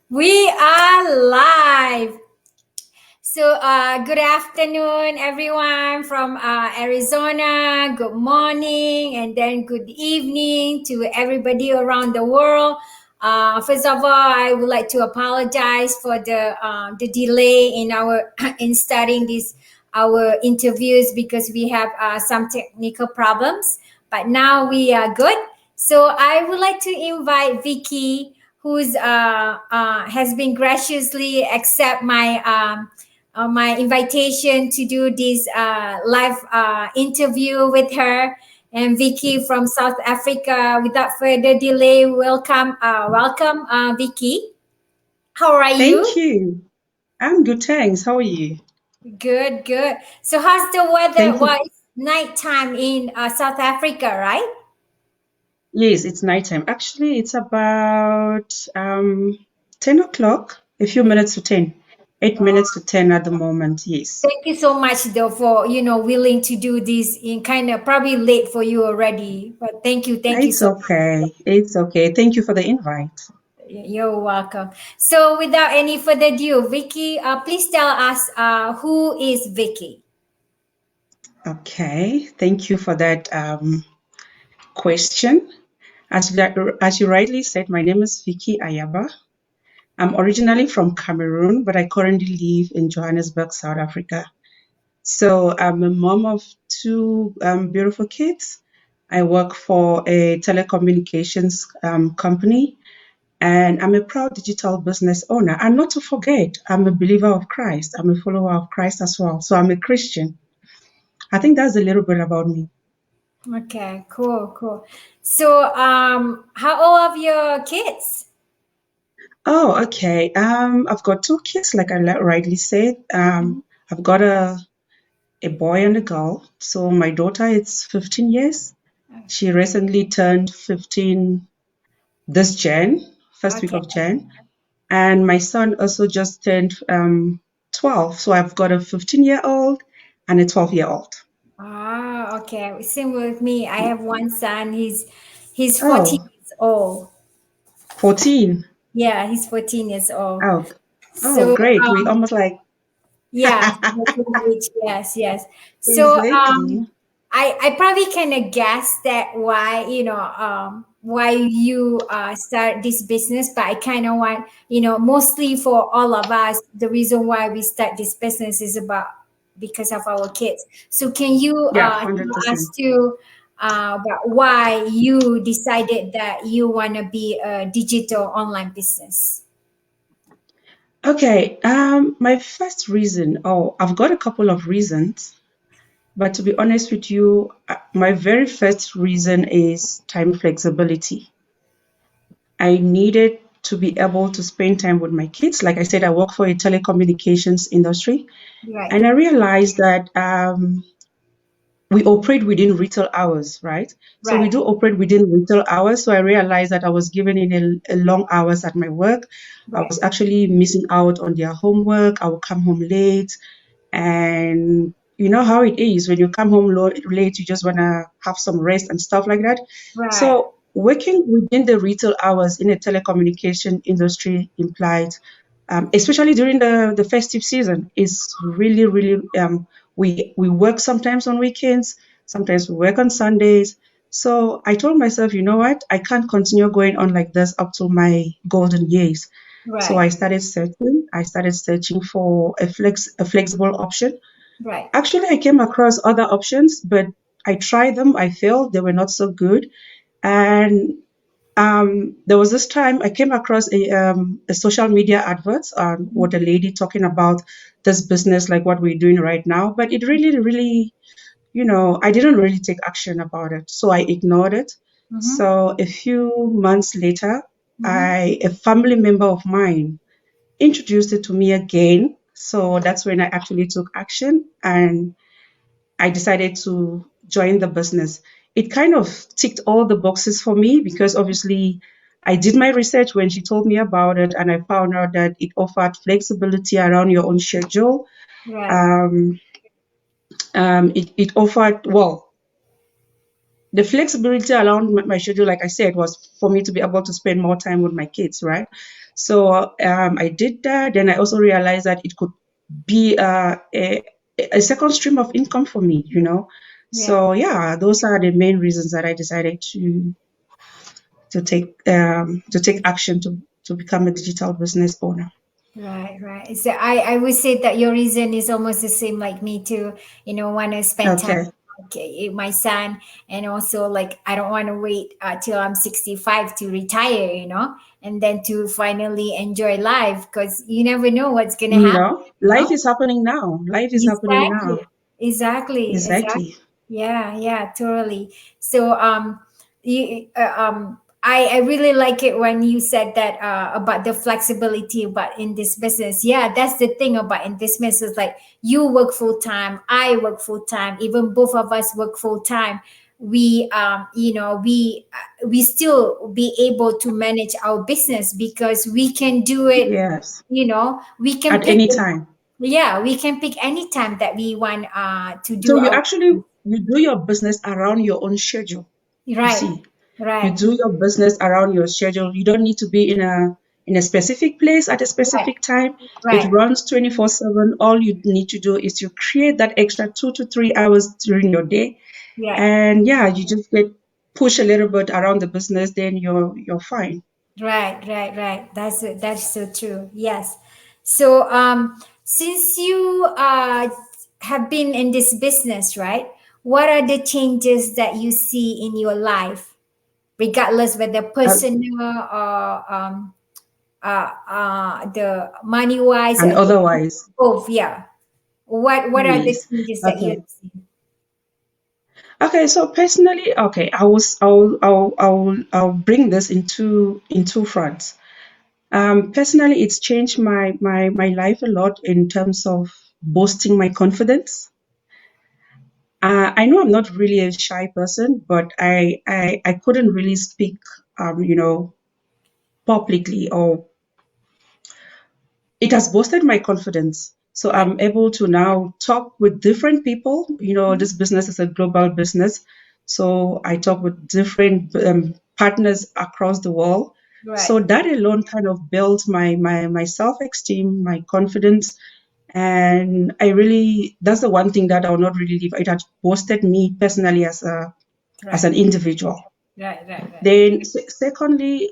We are live. Good afternoon, everyone from Arizona. Good morning, and then good evening to everybody around the world. First of all, I would like to apologize for the delay in our in starting this our interviews because we have some technical problems. But now we are good. So I would like to invite Vicky, who's has been graciously accept my invitation to do this live interview with her and Vicky from South Africa. Without further delay, welcome, Vicky. How are Thank you? you. I'm good, thanks. How are you? Good, good. So, how's the weather? Thank you. Well, it's nighttime in South Africa, right? Yes, it's nighttime. Actually, it's about 10 o'clock, a few minutes to 10. 8 minutes to 10 at the moment, yes. Thank you so much, though, for willing to do this. In kind of probably late for you already, but thank you It's so much. okay. It's okay. Thank you for the invite. You're welcome. So, without any further ado, Vicky, please tell us who is Vicky. Okay. Thank you for that question. As you rightly said, my name is Vicky Ayaba. I'm originally from Cameroon, but I currently live in Johannesburg, South Africa. So I'm a mom of two beautiful kids. I work for a telecommunications company, and I'm a proud digital business owner. And not to forget, I'm a believer of Christ. I'm a follower of Christ as well. So I'm a Christian. I think that's a little bit about me. Okay, cool, cool. So, how old are your kids? Oh, okay. I've got two kids, like I rightly said. Mhm. I've got a boy and a girl. So my daughter is 15 years. She recently turned 15 this first week Okay. of Jan. And my son also just turned 12. So I've got a 15-year-old and a 12-year-old. Ah, okay. Same with me. I have one son. He's 14 Oh, years old. 14. Yeah, he's 14 years old. Oh, oh, So, great. We almost like yeah, yes, yes. So, exactly. I probably kind of guess that why why you start this business, but I kind of want mostly for all of us the reason why we start this business is about because of our kids. So can you Yeah, tell us 100%. to about why you decided that you want to be a digital online business? Okay, my first reason, oh, I've got a couple of reasons, but to be honest with you, my very first reason is time flexibility. I needed to be able to spend time with my kids. Like I said, I work for a telecommunications industry, Right, and I realized that we operate within retail hours, right? So we right, do operate within retail hours. So I realized that I was given in a long hours at my work. I right, was actually missing out on their homework. I would come home late, and you know how it is when you come home late, you just want to have some rest and stuff like that. right, So working within the retail hours in a telecommunication industry implied, especially during the festive season, is really, really, we work sometimes on weekends, sometimes we work on Sundays. So I told myself, you know what, I can't continue going on like this up to my golden years. So right, I started searching. I started searching for a flexible option. right. Actually, I came across other options, but I tried them. I failed. They were not so good. And there was this time I came across a social media advert with a lady talking about this business, like what we're doing right now. But it really, really, I didn't really take action about it, so I ignored it. Mm-hmm. So a few months later, Mm-hmm. a family member of mine introduced it to me again. So that's when I actually took action and I decided to join the business. It kind of ticked all the boxes for me because obviously I did my research when she told me about it and I found out that it offered flexibility around your own schedule. Right. Um, it offered, well, the flexibility around my schedule, like I said, was for me to be able to spend more time with my kids, right? So I did that. Then I also realized that it could be a second stream of income for me, you know. Yeah. So yeah, those are the main reasons that I decided to take action to become a digital business owner. Right, right. So I would say that your reason is almost the same like me too. Want to spend time Okay. with my son, and also like I don't want to wait till I'm 65 to retire, and then to finally enjoy life because you never know what's gonna happen, No, you life know. is happening now. Life is happening now. Exactly. Exactly. Exactly. Exactly. Yeah, yeah, totally. So, I really like it when you said that about the flexibility about in this business. Yeah, that's the thing about in this business. Like you work full time, I work full time, even both of us work full time. We still be able to manage our business because we can do it. Yes. We can At pick. any time. Yeah, we can pick any time that we want to So do our. you do your business around your own schedule. You Right, see, you right, do your business around your schedule. You don't need to be in a specific place at a right, specific time. It right, runs 24/7. All you need to do is you create that extra 2 to 3 hours during your day. right, And yeah, you just get push a little bit around the business, then you're fine. right. That's so true. Yes. So since you have been in this business, right? What are the changes that you see in your life, regardless whether Uh, personal or the money wise, and otherwise, both? Yeah. What are the yes. changes that you Okay. have seen? Okay, so personally, okay, I'll bring this in two fronts. Personally, it's changed my life a lot in terms of boosting my confidence. I know I'm not really a shy person, but I couldn't really speak, publicly, or it has boosted my confidence. So Right. I'm able to now talk with different people. Mhm. This business is a global business. So I talk with different partners across the world. Right. So that alone kind of builds my self-esteem, my confidence. And that's the one thing that I'll not really leave. It has boosted me personally as Right. an individual. Right. Then secondly,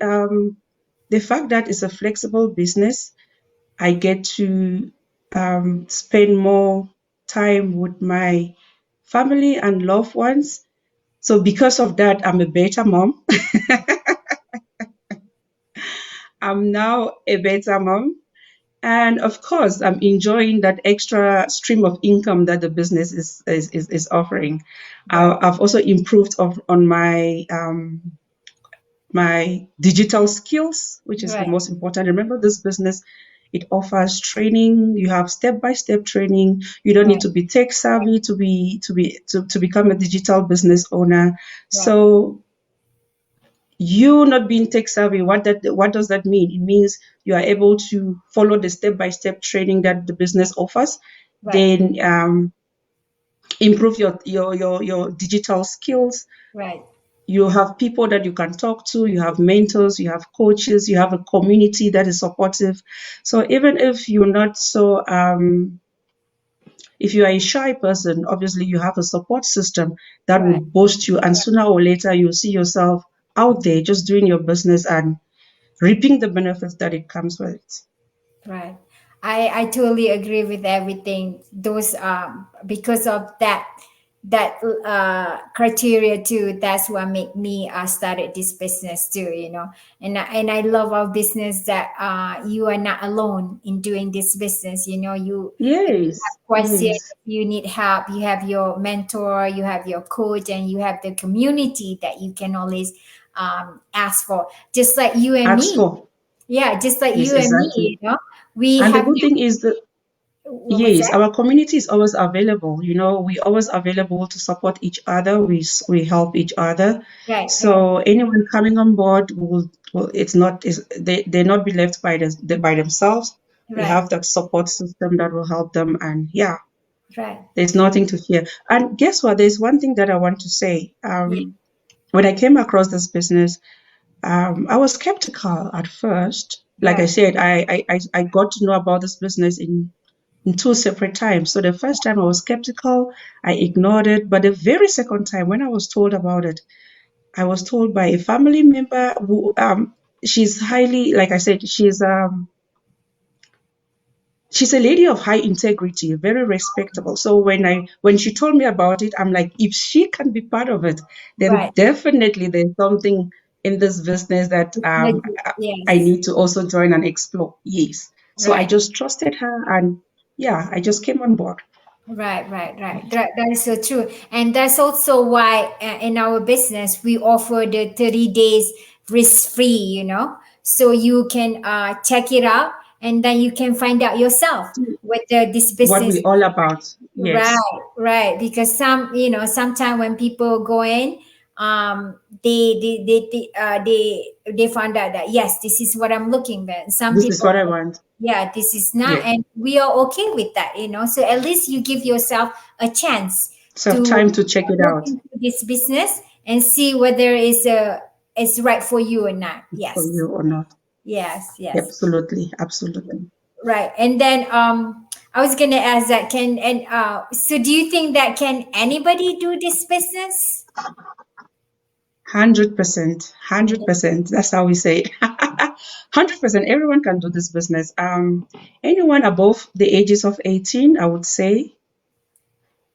the fact that it's a flexible business, I get to spend more time with my family and loved ones. So because of that, I'm a better mom. I'm now a better mom. And of course, I'm enjoying that extra stream of income that the business is offering. Right. I've also improved on my digital skills, which is the Right. most important. Remember, this business, it offers training. You have step-by-step training. You don't need Right. to be tech savvy to become a digital business owner. Right. So you not being tech savvy, what does that mean? It means you are able to follow the step-by-step training that the business offers, Right. then improve your digital skills. Right. You have people that you can talk to, you have mentors, you have coaches, you have a community that is supportive. So even if you're not so if you are a shy person, obviously you have a support system that will Right. boost you, and sooner or later you'll see yourself out there just doing your business and reaping the benefits that it comes with it. Right. I totally agree with everything. Those because of that criteria too. That's what make me started this business too. And I love our business that you are not alone in doing this business. You if you Yes, have questions, yes. you need help. You have your mentor, you have your coach, and you have the community that you can always ask for. Just like you and Ask me. for. Yeah, just like Yes, you and me, exactly. we And the have good thing is that what was yes, that? our community is always available. We always available to support each other. We help each other. Right, So anyone coming on board will it's not is they not be left by themselves. We right, have that support system that will help them, and yeah, right. there's nothing to fear. And guess what? There's one thing that I want to say. Yeah, When I came across this business, I was skeptical at first. like I Right. said, I got to know about this business in two separate times. So the first time I was skeptical, I ignored it. But the very second time, when I was told about it, I was told by a family member who she's highly, like I said, she's a lady of high integrity, very respectable. So when she told me about it, I'm like, if she can be part of it, then Right. definitely there's something in this business that It's legit. I Yes. need to also join and explore. Yes. So I Right. just trusted her, and yeah, I just came on board. Right, right, right. That is so true. And that's also why in our business, we offer the 30 days risk free, so you can check it out and then you can find out yourself whether this What business. we all about. Right, Yes. right. Because sometimes when people go in, they found out that yes, this is what I'm looking at. Some This is people, what I want. yeah, this is not, Yes. and we are okay with that. So at least you give yourself a chance So to have time to check it look out into this business and see whether it's right for you or not. for Yes, you or not. yes, yes. Absolutely. Absolutely. Right. And then I was gonna ask that so do you think that can anybody do this business? 100%, 100%. That's how we say it. 100%. Everyone can do this business. Anyone above the ages of 18, I would say,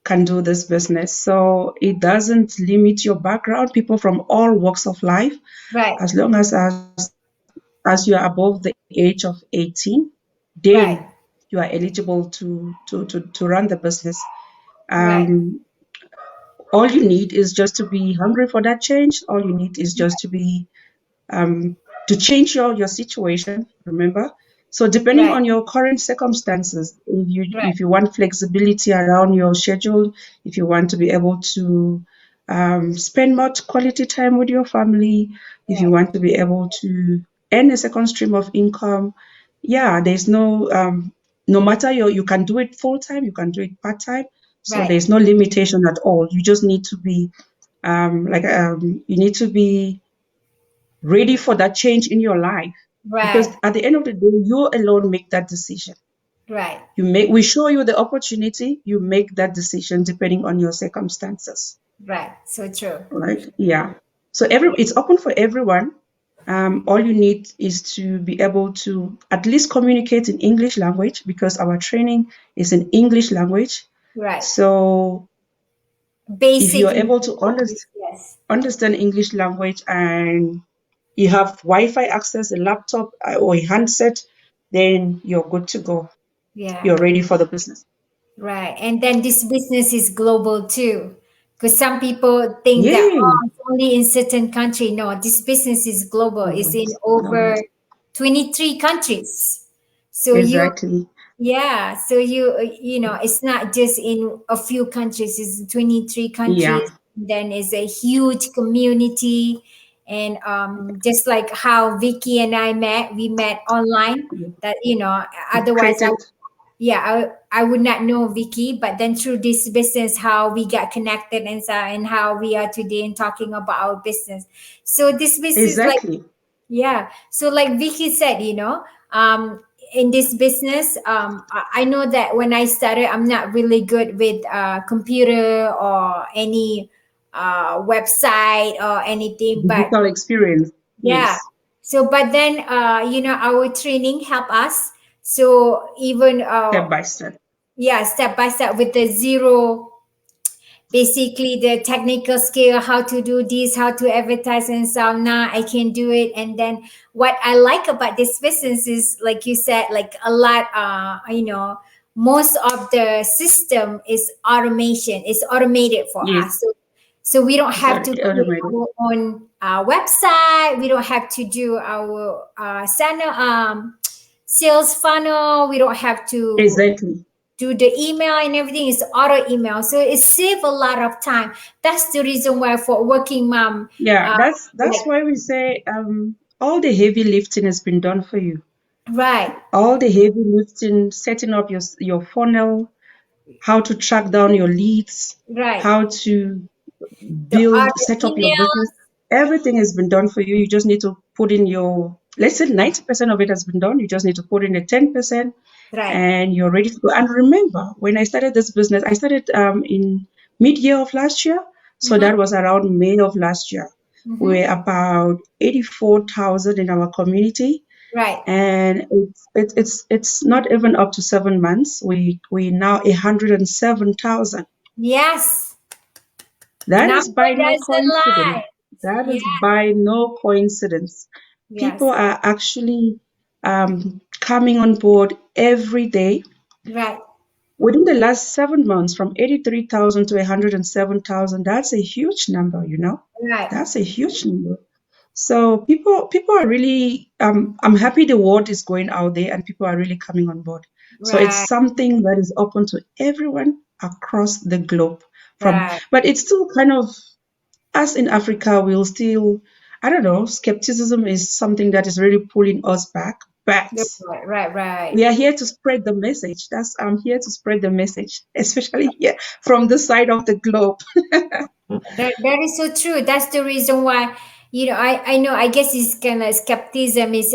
can do this business. So it doesn't limit your background. People from all walks of life, Right, as long as you are above the age of 18, then right, you are eligible to run the business. right, Um, all you need is just to be hungry for that change. All you need is just um, to change your situation. Remember, so depending right, on your current circumstances, right, if you want flexibility around your schedule, if you want to be able to spend much quality time with your family, if you right, want to be able to earn a second stream of income, yeah, there's no matter you can do it full time, you can do it part time. So right, there's no limitation at all. You just need to be you need to be ready for that change in your life, because right, at the end of the day, you alone make that decision. right, We show you the opportunity, you make that decision depending on your circumstances. right. So true. Right? Yeah. So it's open for everyone. All you need is to be able to at least communicate in English language, because our training is in English language. Right. So if you're Basically, able to yes. understand English language, and you have Wi-Fi access, a laptop or a handset, then you're good to go. Yeah. You're ready for the business. Right. And then this business is global too. Because some people think that Yay! it's only in certain country. No, this business is global. It's in Always, over always. 23 countries. So Exactly. yeah, so it's not just in a few countries, it's 23 Yeah. countries. Then it's a huge community. And just like how Vicky and I met, we met online. That, You've otherwise created yeah, I would not know Vicky, but then through this business, how we got connected and how we are today and talking about our business. So this business, like, exactly. yeah. So like Vicky said, in this business, I know that when I started, I'm not really good with computer or any website or anything, but Digital experience. yeah. Yes. So, but then, our training help us. So even Step by step. yeah, step by step with the zero, basically the technical skill, how to do this, how to advertise, and so now I can do it. And then what I like about this business is, like you said, like a lot, most of the system is automation. It's automated for Yes. us. So we don't It's have to create automated. our own website. We don't have to do our sales funnel. We don't have to Exactly. do the email and everything is auto email, so it save a lot of time. That's the reason why for working mom, Yeah, uh, that's like, why we say all the heavy lifting has been done for you. right, All the heavy lifting, setting up your funnel, how to track down your leads, right, how to the auto set up your email, business. Everything has been done for you. You just need to put in your let's say 90% of it has been done. You just need to put in the 10% Right. and you're ready to go. And remember, when I started this business, I started in mid-year of last year. So that Mm-hmm. was around May of last year. Mm-hmm. We're about 84,000 in our community. Right. And it's not even up to 7 months. We now 107,000. Yes. That Number is by no doesn't coincidence. lie. That Yeah. is by no coincidence. People Yes. are actually coming on board every day. Right. Within the last 7 months, from 83,000 to 107,000, that's a huge number, you know? Right. That's a huge number. So people are really I'm happy the word is going out there and people are really coming on board. So it's Right. something that is open to everyone across the globe. From Right. but it's still kind of us in Africa, we'll still, I don't know, skepticism is something that is really pulling us back. But Right. Right. Right. we are here to spread the message. I'm here to spread the message, especially here from this side of the globe. That is so true. That's the reason why, I know, I guess it's kind of skepticism is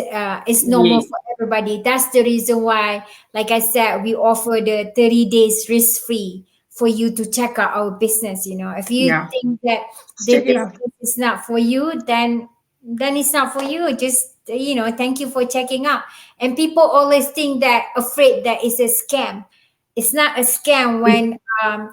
normal Yeah, for everybody. That's the reason why, like I said, we offer the 30 days risk free for you to check out our business. If you yeah. think that Let's the check it out. business is not for you, then it's not for you. Just, thank you for checking out. And people always think that afraid that it's a scam. It's not a scam If, when if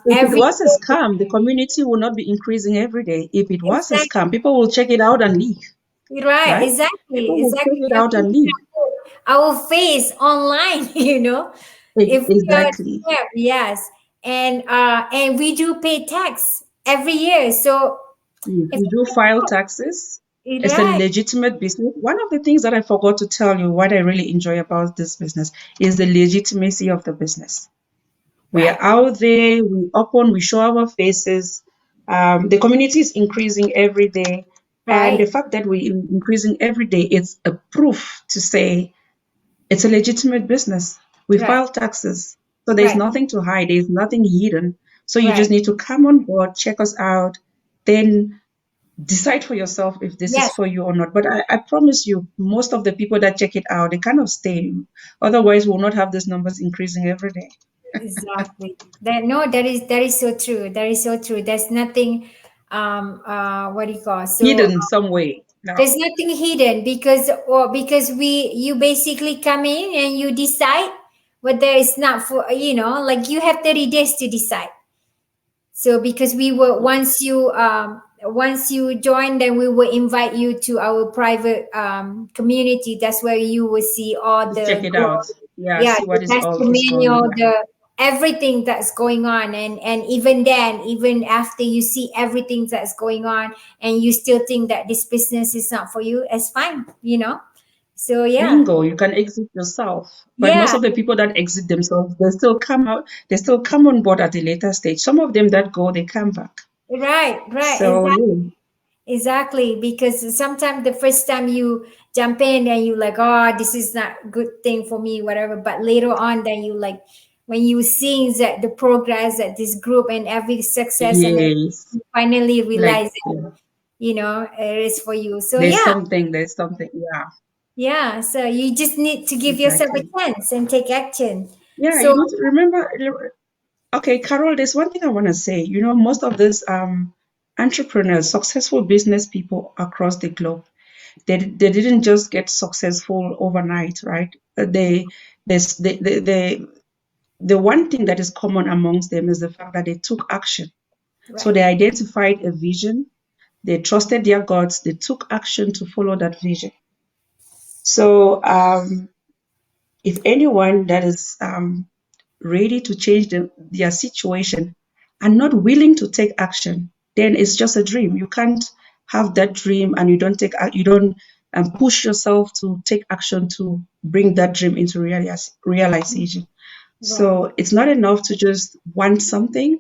it every was a scam, the community will not be increasing every day. If it was a exactly. scam, people will check it out and leave, Right, right? exactly, People will check exactly. it And out we and leave. cannot put our face online, if we are Exactly. scammed, yes. And we do pay tax every year. So Yes, if we do file taxes. It's a right, legitimate business. One of the things that I forgot to tell you, what I really enjoy about this business, is the legitimacy of the business. We are right, out there, we open, we show our faces. The community is increasing every day. And the right, fact that we're increasing every day, it's a proof to say it's a legitimate business. We right, file taxes. So there's right, nothing to hide, there's nothing hidden. So you just right. need to come on board, check us out, then decide for yourself if this is Yes, for you or not. But I promise you, most of the people that check it out, they kind of stay. Otherwise, we'll not have these numbers increasing every day. exactly. That is so true. That is so true. There's nothing what do you call so Hidden some way. No. there's nothing hidden because you basically come in and you decide whether it's not for like you have 30 days to decide. So because we were once you join, then we will invite you to our private community. That's where you will see all Just check the it out. growth, Yeah, yeah, see the what is all is going testimonial, on. the everything that's going on. And even then, even after you see everything that's going on and you still think that this business is not for you, it's fine. So yeah. Bingo, you can exit yourself. But most Yeah. of the people that exit themselves, they still come out, they still come on board at a later stage. Some of them that go, they come back. Right, So exactly. yeah, Exactly, because sometimes the first time you jump in and you like, oh, this is not good thing for me, whatever. But later on, then you like when you see that the progress that this group and every success and everything, yes. you finally Like realize that yeah, it is for you. So there's something. Yeah, yeah. So you just need to give yourself a exactly. chance and take action. Yeah, So you need to remember. Okay, Carol, there's one thing I want to say. You know, most of these entrepreneurs, successful business people across the globe, they didn't just get successful overnight, right? There's the one thing that is common amongst them is the fact that they took action. So right, they identified a vision, they trusted their gods, they took action to follow that vision. So if anyone that is ready to change their situation and not willing to take action, then it's just a dream. You can't have that dream and you don't push yourself to take action to bring that dream into realization. right. So it's not enough to just want something,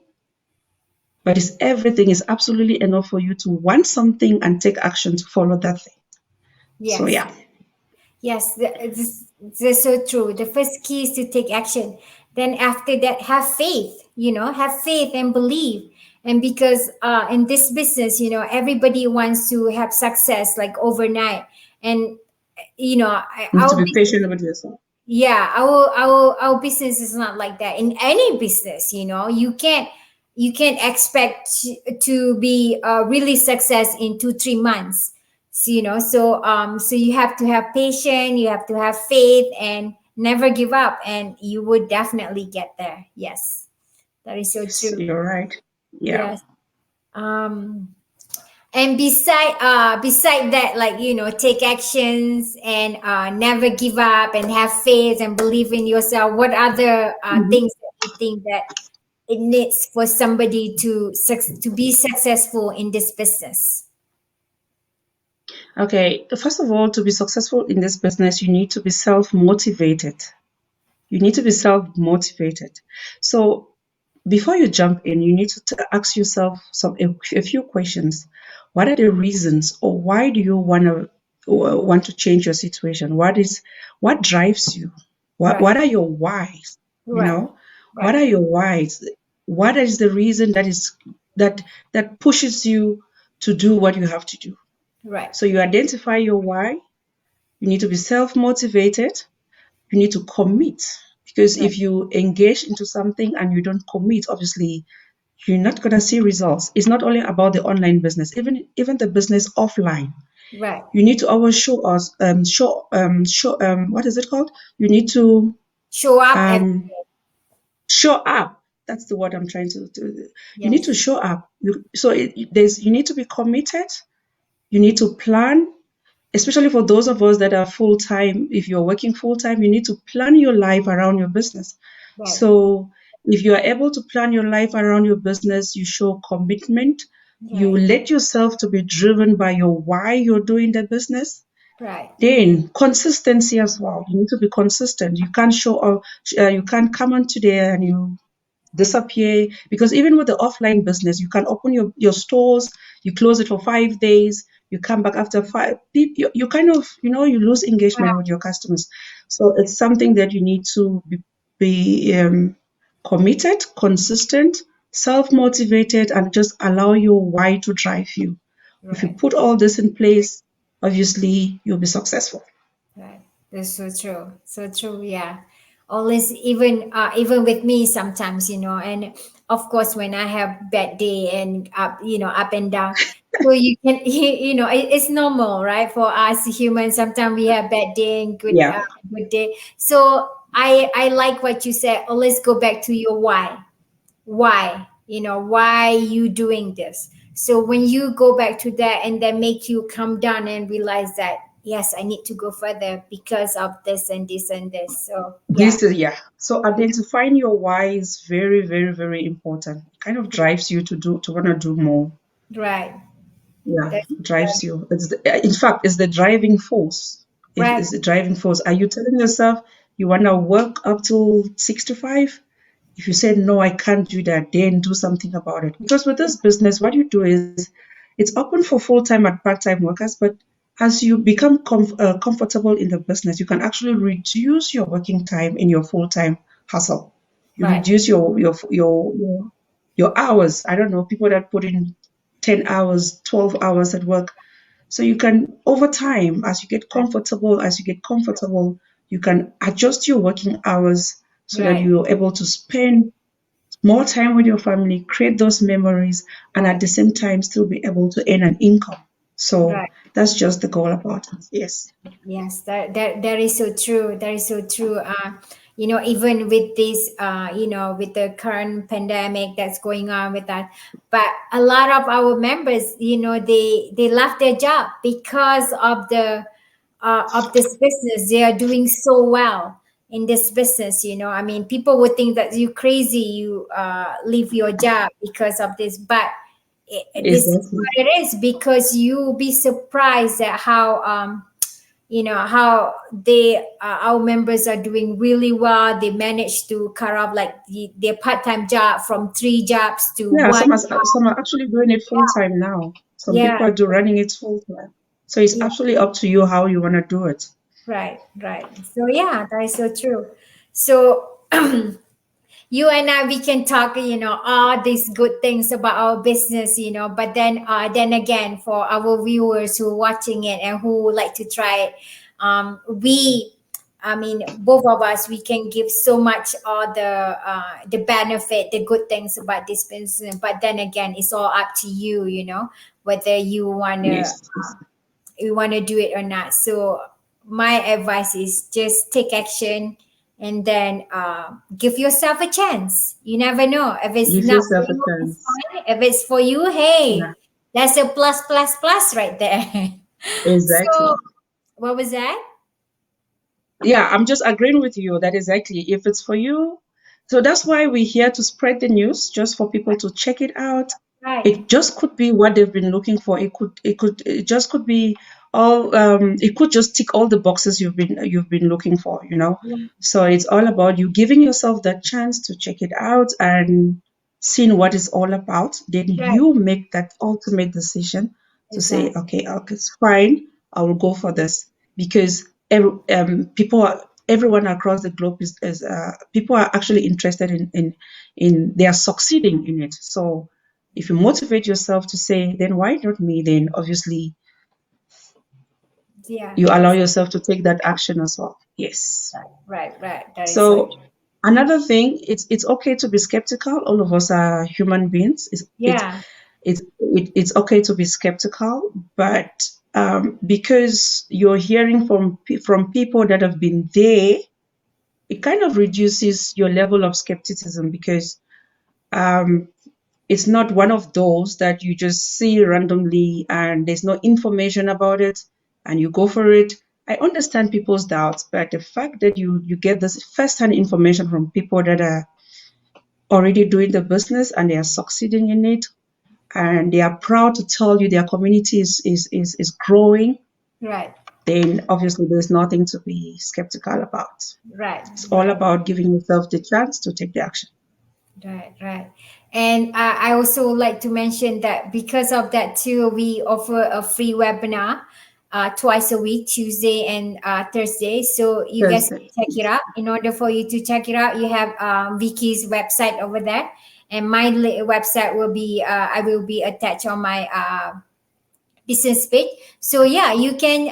but it's everything is absolutely enough for you to want something and take action to follow that thing. So Yes. yeah, Yes, that's so true. The first key is to take action. Then after that, have faith. Have faith and believe. And because in this business, everybody wants to have success like overnight. And You need to our be business, patient with yourself. yeah, our business is not like that. In any business, you can't expect to be really success in 2 3 months. So you have to have patience, you have to have faith, and never give up, and you would definitely get there. Yes, that is so Yes, true. you're right. Yeah. Yes. And beside that, like, take actions and never give up and have faith and believe in yourself. What other Mhm. things that you think that it needs for somebody to be successful in this business? Okay, first of all, to be successful in this business, you need to be self motivated. You need to be self motivated. So before you jump in, you need to ask yourself a few questions. What are the reasons, or why do you want to change your situation? What drives you? What Right. what are your whys? You Right. know, what Right. are your whys? What is the reason that that pushes you to do what you have to do? Right. So you identify your why. You need to be self motivated. You need to commit, because Right. if you engage into something and you don't commit, obviously you're not going to see results. It's not only about the online business, even the business offline. Right. You need to always show what is it called? You need to Show up every um day. show up. That's the word I'm trying to do. You need to Yes. show up. You need to be committed. You need to plan, especially for those of us that are full time. If you're working full time, you need to plan your life around your business. Right. So if you are able to plan your life around your business, you show commitment, you Right. let yourself to be driven by your why you're doing the business. Right. Then consistency as well. You need to be consistent. You can't show up. You can't come on today and you disappear, because even with the offline business, you can open your stores, you close it for 5 days, you come back after five. You kind of, you lose engagement with your customers. So it's something that you need to be committed, consistent, self-motivated, and just allow your why to drive you. If you Right. put all this in place, obviously you'll be successful. Right. That's so true. So true. Yeah. Always, even with me sometimes, and of course when I have bad day and up and down. So you can, it's normal, right? For us humans, sometimes we have bad day and Yeah. good day. So I like what you said. Always go back to your why you doing this. So when you go back to that, and then make you come down and realize that, yes, I need to go further because of this and this and this. So yeah. This is, yeah. So identifying your why is very, very, very important. It kind of drives you to want to do more. Right. Yeah, That's drives you. In fact, it's the driving force. right. It's the driving force. Are you telling yourself you want to work up to 65? If you say no, I can't do that, then do something about it. Because with this business, what you do is it's open for full-time and part-time workers, but as you become comfortable in the business, you can actually reduce your working time in your full-time hustle. You Right. reduce your hours. I don't know, people that put in 10 hours, 12 hours at work. So you can, over time, as you get comfortable, you can adjust your working hours so that Right. you're able to spend more time with your family, create those memories, and at Right. the same time still be able to earn an income. So Right. that's just the goal about it. Yes. Yes, that is so true. That is so true. Even with this, with the current pandemic that's going on with that, but a lot of our members, they left their job because of this business. They are doing so well in this business. I mean, people would think that you crazy, you leave your job because of this, but this is Exactly. what it is, because you'll be surprised at how our members are doing really well. They managed to cut off like their part-time job from 3 jobs to Yeah, one some are actually doing it full time now. Some yeah people are running it full time. So it's yeah absolutely up to you how you want to do it. right. So yeah, that is so true. So you and I, we can talk, all these good things about our business, but then again, for our viewers who are watching it and who would like to try it, we, I mean, both of us, we can give so much all the benefit, the good things about this business. But then again, it's all up to you, you know, whether Yes. you wanna do it or not. So my advice is just take action and then give yourself a chance. You never know. If it's Give not for yourself a you, it's chance. fine. If it's for you, Yeah, hey, that's a plus plus plus right there. So exactly. what was that? Yeah, I'm just agreeing with you that exactly if it's for you. So that's why we're here to spread the news, just for people to check it out. Right. It just could be what they've been looking for. It just could be all. It could just tick all the boxes you've been looking for. So it's all about you giving yourself that chance to check it out and seeing what it's all about. Then Right. you make that ultimate decision to say, Exactly. okay, okay, it's fine. I will go for this because everyone across the globe is people are actually interested in they are succeeding in it. So if you motivate yourself to say, then why not me? Then obviously Yeah. you allow yourself to take that action as well. Yes. Right. Right. That is so So true. another thing, it's okay to be skeptical. All of us are human beings. Yeah. It's okay to be skeptical, but because you're hearing from people that have been there, it kind of reduces your level of skepticism because um, it's not one of those that you just see randomly and there's no information about it and you go for it. I understand people's doubts, but the fact that you get this first-hand information from people that are already doing the business and they are succeeding in it and they are proud to tell you their community is growing, Right. then obviously there's nothing to be skeptical about. Right. It's all Right. about giving yourself the chance to take the action. Right, right. And I also like to mention that because of that too, we offer a free webinar twice a week, Tuesday and Thursday. So you guys Thursday. can check it out. In order for you to check it out, you have Vicky's website over there, and my website will be I will be attached on my business page. So yeah, you can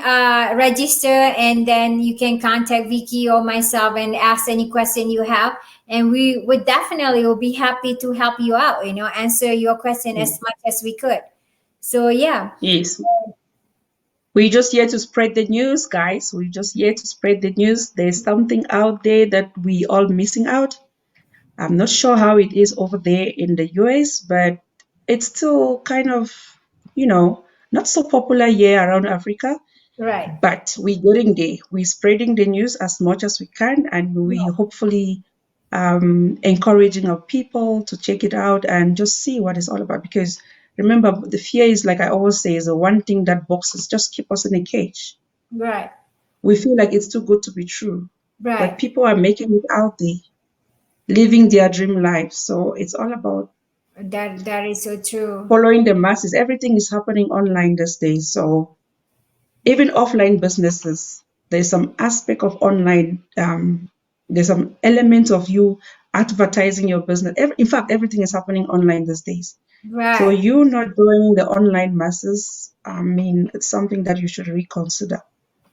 register and then you can contact Vicky or myself and ask any question you have. And we would definitely will be happy to help you out, you know, answer your question as Yes. much as we could. So yeah, Yes. We're just here to spread the news, guys. We're just here to spread the news. There's something out there that we all missing out. I'm not sure how it is over there in the US, but it's still kind of, not so popular here around Africa. right. But we're getting there. We're spreading the news as much as we can, and we Yeah, hopefully encouraging our people to check it out and just see what it's all about. Because remember, the fear is, like I always say, is the one thing that boxes just keep us in a cage. right, We feel like it's too good to be true, but right. people are making it out there, living their dream life. So it's all about That is so true. following the masses. Everything is happening online these days. So even offline businesses, there's some aspect of online, there's some element of you advertising your business. In fact, everything is happening online these days. So Right. you not doing the online masses, I mean, it's something that you should reconsider.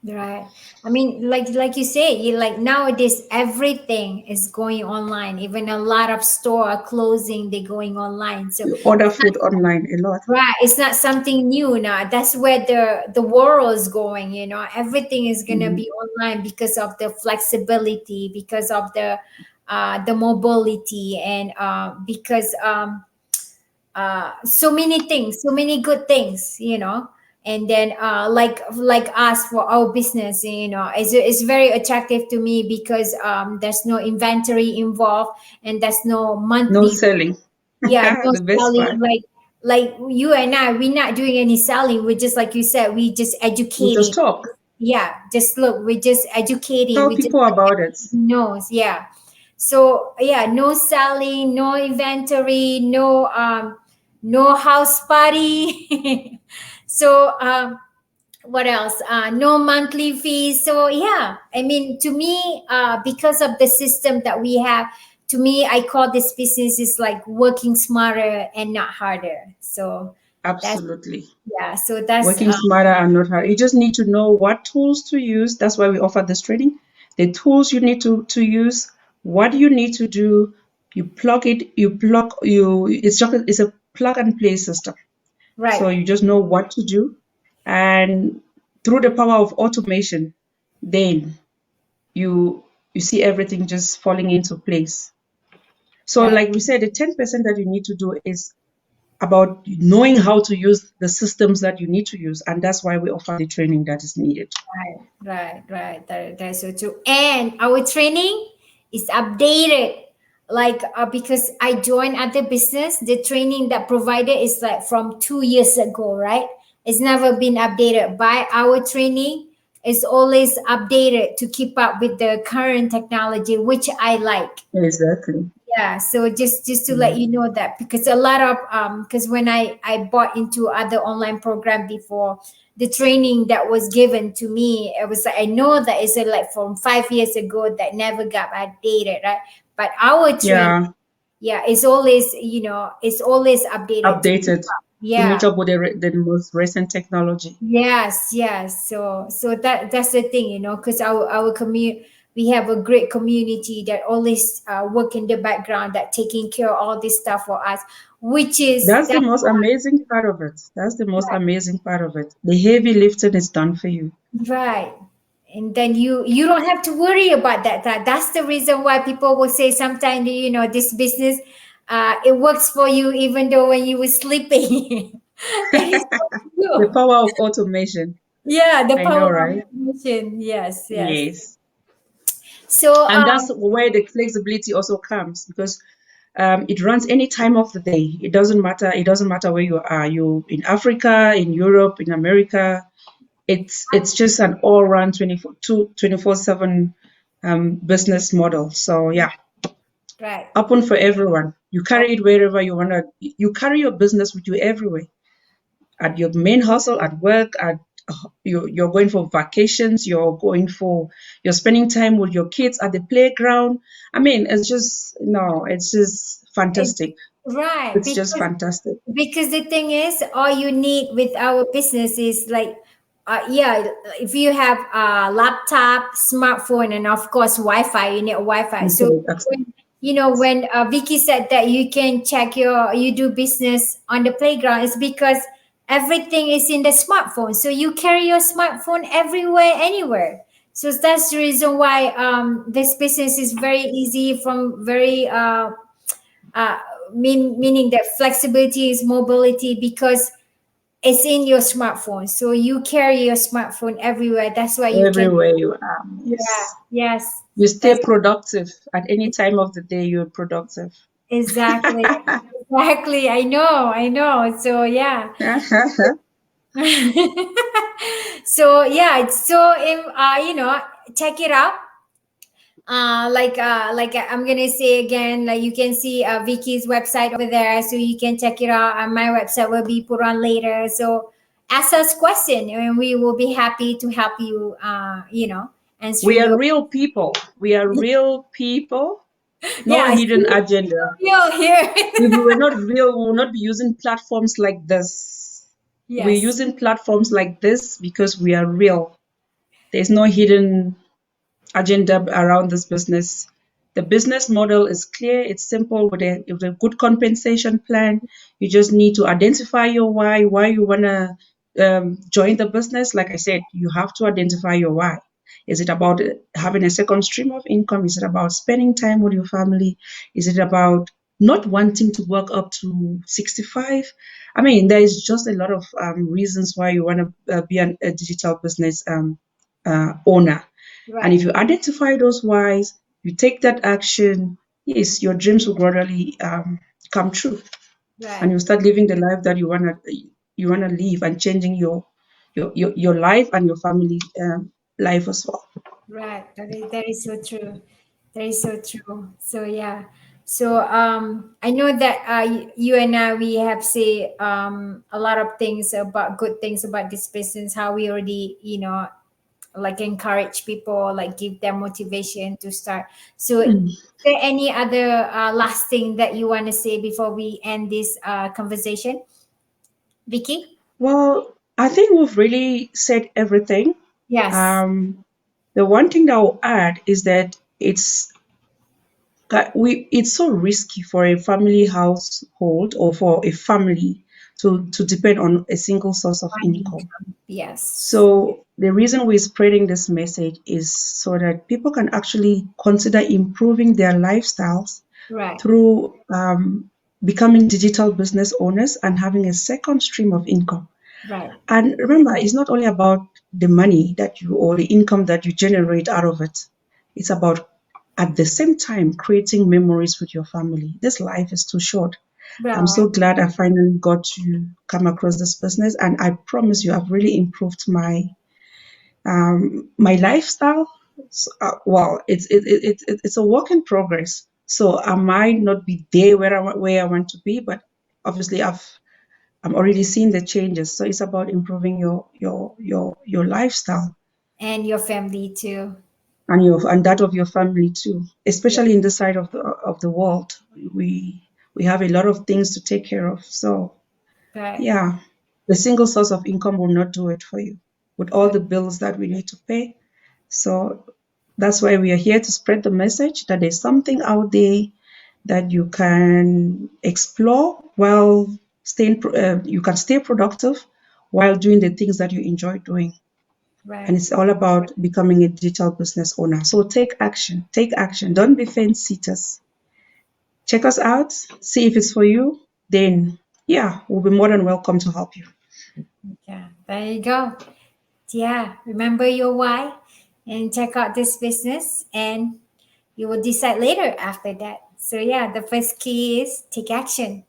Right. I mean, like you say, you like nowadays everything is going online. Even a lot of store are closing, they're going online. So You order it's not food online a lot. right. It's not something new now. That's where the world is going. You know, everything is gonna Mhm. be online because of the flexibility, because of the mobility, and because so many things, so many good things, you know. And then like us for our business, you know, it's very attractive to me because there's no inventory involved and there's no No monthly, selling. yeah, no The best selling. part. Like you and I, we're not doing any selling. We're just, like you said, we just We educating. just talk. Yeah, just look, we're just educating. Tell We just people like about it. knows, yeah. So yeah, no selling, no inventory, no house party. So what else? No monthly fees. So yeah, I mean, to me, because of the system that we have, to me, I call this business is like working smarter and not harder. So Absolutely. Yeah, so that's Working smarter and not harder. You just need to know what tools to use. That's why we offer this training. The tools you need to use, what you need to do. You plug it, it's a plug and play system. So right. you just know what to do. And through the power of automation, then you you see everything just falling into place. So Right. like we said, the 10% that you need to do is about knowing how to use the systems that you need to use. And that's why we offer the training that is needed. Right. That's so true. And our training is updated. Like because I joined other business, the training that provided is like from 2 years ago, right? It's never been updated. By our training is always updated to keep up with the current technology, which I like. Exactly. Yeah, so just to let Mm. you know that, because a lot of because when I bought into other online program before, the training that was given to me, it was like, I know that it's like from 5 years ago that never got updated, right? But our training, Yeah, yeah, it's always, it's always updated to keep updated up. to Yeah. meet up with the most recent technology. Yes. So that's the thing, because our community, we have a great community that always work in the background, that taking care of all this stuff for us, which is That's the most amazing part of it. That's the most amazing part of it. The heavy lifting is done for you. right. And then you don't have to worry about that's the reason why people will say sometimes, this business, it works for you even though when you were sleeping. And it's not The true. power of automation. Yeah, the I power know, of right? information. Yes. Yes. So And that's where the flexibility also comes because it runs any time of the day. It doesn't matter. It doesn't matter where you are. You in Africa, in Europe, in America. It's just an all round 24/7 business model. So yeah, right. open for everyone. You Oh, carry it wherever you wanna. You carry your business with you everywhere. At your main hustle, at work, at you're going for vacations. You're spending time with your kids at the playground. I mean, it's just no, it's just it, fantastic. right. It's just fantastic. Because the thing is, all you need with our business is like, yeah, if you have a laptop, smartphone, and of course Wi-Fi, you need Wi-Fi. So Internet access. when when Vicky said that you can check you do business on the playground, it's because everything is in the smartphone. So you carry your smartphone everywhere, anywhere. So that's the reason why this business is very easy, from very uh, meaning that flexibility is mobility, because it's in your smartphone. So you carry your smartphone everywhere. That's why you can. Everywhere you are. Yeah. Yes. Yes. You stay That's productive at any time of the day. You're productive. exactly. Exactly. I know. So yeah. So yeah. So if check it out. I'm gonna say again, like you can see Vicky's website over there, so you can check it out. And my website will be put on later. So ask us question, and we will be happy to help you. We Answering are your. real people. We are real people. No Yeah, hidden see, agenda. you're here. If we were not real, we would not be using platforms like this. We're Yes. using platforms like this because we are real. There's no hidden agenda around this business. The business model is clear, it's simple with a good compensation plan. You just need to identify your why you want to join the business. Like I said, you have to identify your why. Is it about having a second stream of income? Is it about spending time with your family? Is it about not wanting to work up to 65? I mean, there is just a lot of reasons why you want to be a digital business owner. And Right. if you identify those whys, you take that action, yes, your dreams will gradually come true, and Right. you start living the life that you wanna live, and changing your life and your family life as well. Right. That is so true. That is so true. So yeah. So I know that you and I, we have say a lot of things about good things about this business. How we already like encourage people, like give them motivation to start. So is Mm. there any other last thing that you want to say before we end this conversation? Vicky? Well, I think we've really said everything. Yes. The one thing that I'll add is that it's so risky for a family household or for a family to depend on a single source of One income. income. Yes. So the reason we're spreading this message is so that people can actually consider improving their lifestyles Right. through becoming digital business owners and having a second stream of income. Right. And remember, it's not only about the money that you or the income that you generate out of it. It's about at the same time creating memories with your family. This life is too short. I'm Right. so glad I finally got to come across this business, and I promise you, I've really improved my lifestyle. So, well, it's a work in progress. So I might not be there where I want to be, but obviously I'm already seeing the changes. So it's about improving your lifestyle And your family too. and that of your family too. Yeah. Especially in this side of the world, we have a lot of things to take care of. So Right. yeah, the single source of income will not do it for you with all Right. the bills that we need to pay. So that's why we are here to spread the message that there's something out there that you can explore while you can stay productive while doing the things that you enjoy doing. And Right. it's all about becoming a digital business owner. So take action. Take action. Don't be fence sitters. Check us out. See if it's for you. Then, yeah, we'll be more than welcome to help you. Yeah. There you go. Yeah. Remember your why and check out this business, and you will decide later after that. So yeah, the first key is take action.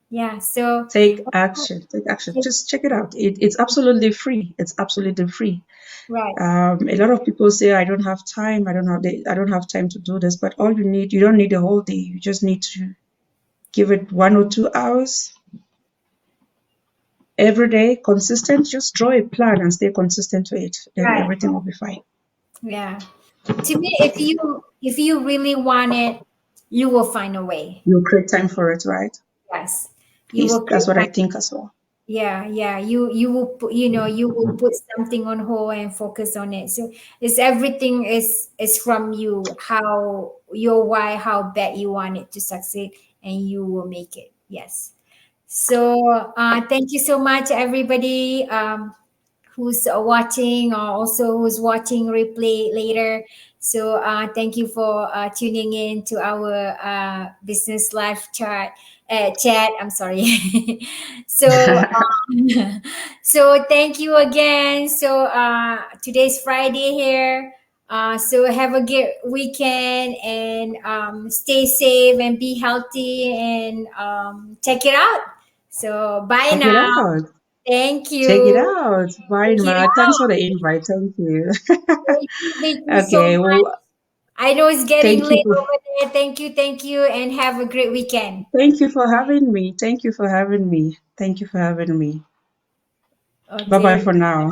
Yeah. So Take action. Take action. Just check it out. It's absolutely free. It's absolutely free. right. A lot of people say I don't have time. I don't have time to do this. But all you don't need a whole day. You just need to give it 1 or 2 hours every day, consistent. Just draw a plan and stay consistent to it. Then Right. everything will be fine. Yeah. To me, if you really want it, you will find a way. You'll create time for it, right? Yes. At You will least that's create what I time. think as well. Yeah, yeah. You will put, you will put something on hold and focus on it. So it's everything is from you, how your why, how bad you want it to succeed, and you will make it. Yes. So thank you so much, everybody. Who's watching, or also who's watching replay later. So thank you for tuning in to our business live chat. I'm sorry. So so thank you again. So today's Friday here. So have a good weekend, and stay safe and be healthy, and check it out. So bye Check it now. out. Thank Check it you. out. Bye, Check it Ma. Thanks for out. the invite. Thank you. Thank you, thank you so Okay. much. Well, I know it's getting thank you. late over there. Thank you, and have a great weekend. Thank you for having me. Thank you for having me. Thank you for having me. Bye bye Okay. for now.